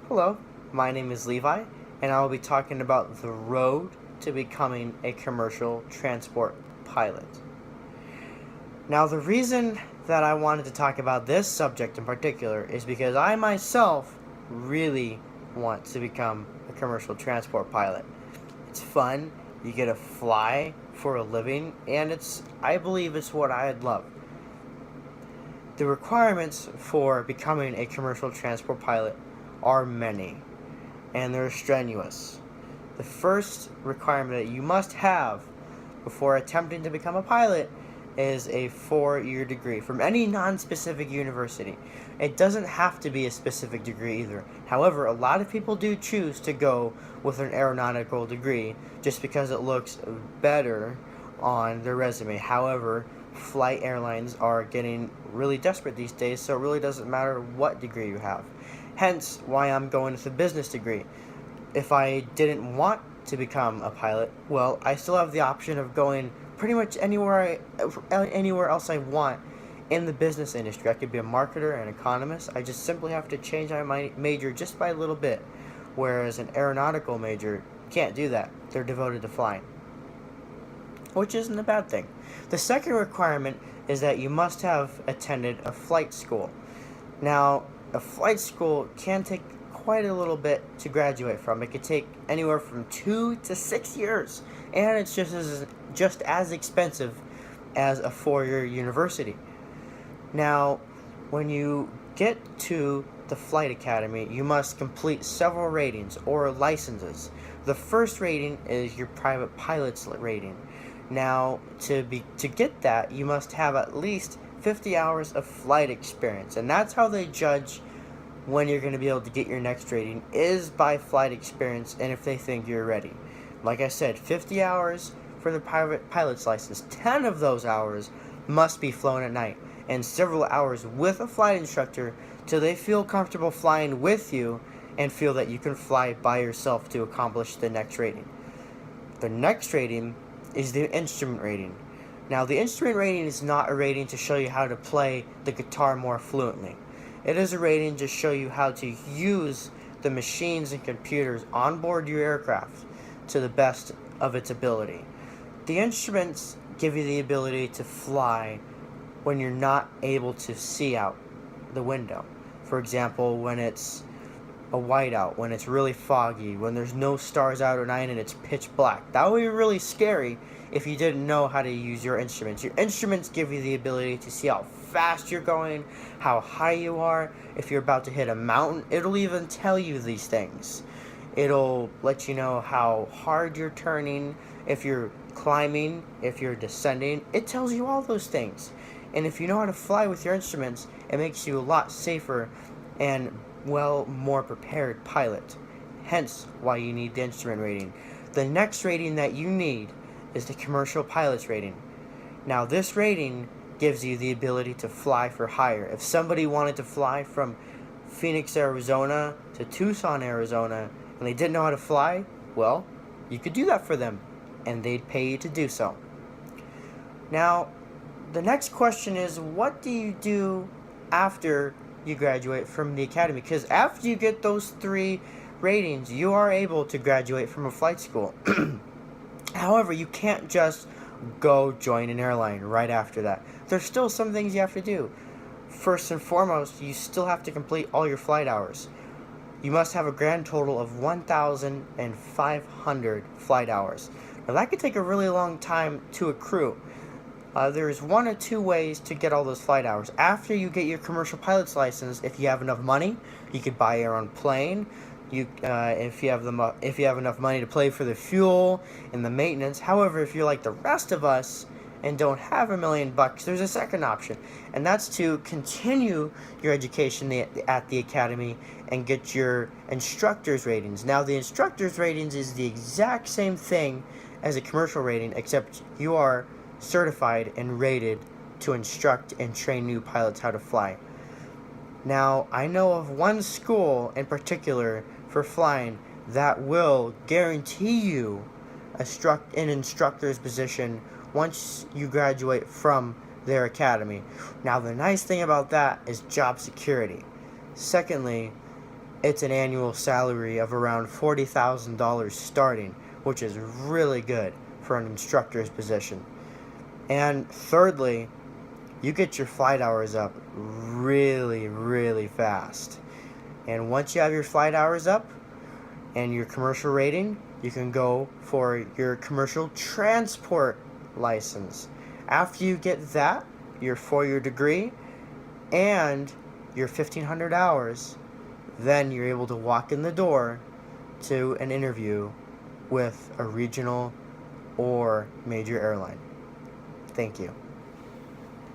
Hello, my name is Levi, and I will be talking about the road to becoming a commercial transport pilot. Now, the reason that I wanted to talk about this subject in particular is because I myself really want to become a commercial transport pilot. It's fun, you get to fly for a living, and I believe it's what I'd love. The requirements for becoming a commercial transport pilot are many, and they're strenuous. The first requirement that you must have before attempting to become a pilot is a 4-year degree from any non-specific university. It doesn't have to be a specific degree either. However, a lot of people do choose to go with an aeronautical degree just because it looks better on their resume. However, flight airlines are getting really desperate these days, so it really doesn't matter what degree you have. Hence why I'm going with a business degree. If I didn't want to become a pilot, well, I still have the option of going pretty much anywhere else I want in the business industry. I could be a marketer, an economist. I just simply have to change my major just by a little bit, whereas an aeronautical major can't do that. They're devoted to flying, which isn't a bad thing. The second requirement is that you must have attended a flight school. Now, a flight school can take quite a little bit to graduate from. It could take anywhere from 2 to 6 years, and it's just as expensive as a 4-year university. Now, when you get to the flight academy, you must complete several ratings or licenses. The first rating is your private pilot's rating. Now, to get that, you must have at least 50 hours of flight experience, and that's how they judge when you're going to be able to get your next rating, is by flight experience and if they think you're ready. Like I said, 50 hours for the private pilot's license. 10 of those hours must be flown at night, and several hours with a flight instructor till they feel comfortable flying with you and feel that you can fly by yourself to accomplish the next rating. The next rating is the instrument rating. Now, the instrument rating is not a rating to show you how to play the guitar more fluently. It is a rating to show you how to use the machines and computers on board your aircraft to the best of its ability. The instruments give you the ability to fly when you're not able to see out the window. For example, when it's a whiteout, when it's really foggy, when there's no stars out at night and it's pitch black. That would be really scary if you didn't know how to use your instruments. Your instruments give you the ability to see how fast you're going, how high you are. If you're about to hit a mountain, it'll even tell you these things. It'll let you know how hard you're turning, if you're climbing, if you're descending. It tells you all those things. And if you know how to fly with your instruments, it makes you a lot safer and more prepared pilot. Hence why you need the instrument rating. The next rating that you need is the commercial pilot's rating. Now, this rating gives you the ability to fly for hire. If somebody wanted to fly from Phoenix, Arizona to Tucson, Arizona, and they didn't know how to fly, well, you could do that for them, and they'd pay you to do so. Now, the next question is, what do you do after you graduate from the academy? Because after you get those 3 ratings, you are able to graduate from a flight school. However, you can't just go join an airline right after that. There's still some things you have to do. First and foremost, you still have to complete all your flight hours. You must have a grand total of 1,500 flight hours. Now, that could take a really long time to accrue. There's 1 or 2 ways to get all those flight hours. After you get your commercial pilot's license, if you have enough money, you could buy your own plane. If you have enough money to pay for the fuel and the maintenance. However, if you're like the rest of us and don't have $1 million, there's a second option, and that's to continue your education at the academy and get your instructor's ratings. Now, the instructor's ratings is the exact same thing as a commercial rating, except you are certified and rated to instruct and train new pilots how to fly. Now, I know of one school in particular for flying that will guarantee you an instructor's position once you graduate from their academy. Now, the nice thing about that is job security. Secondly, it's an annual salary of around $40,000 starting, which is really good for an instructor's position. And thirdly, you get your flight hours up really, really fast. And once you have your flight hours up and your commercial rating, you can go for your commercial transport license. After you get that, your 4-year degree, and your 1,500 hours, then you're able to walk in the door to an interview with a regional or major airline. Thank you.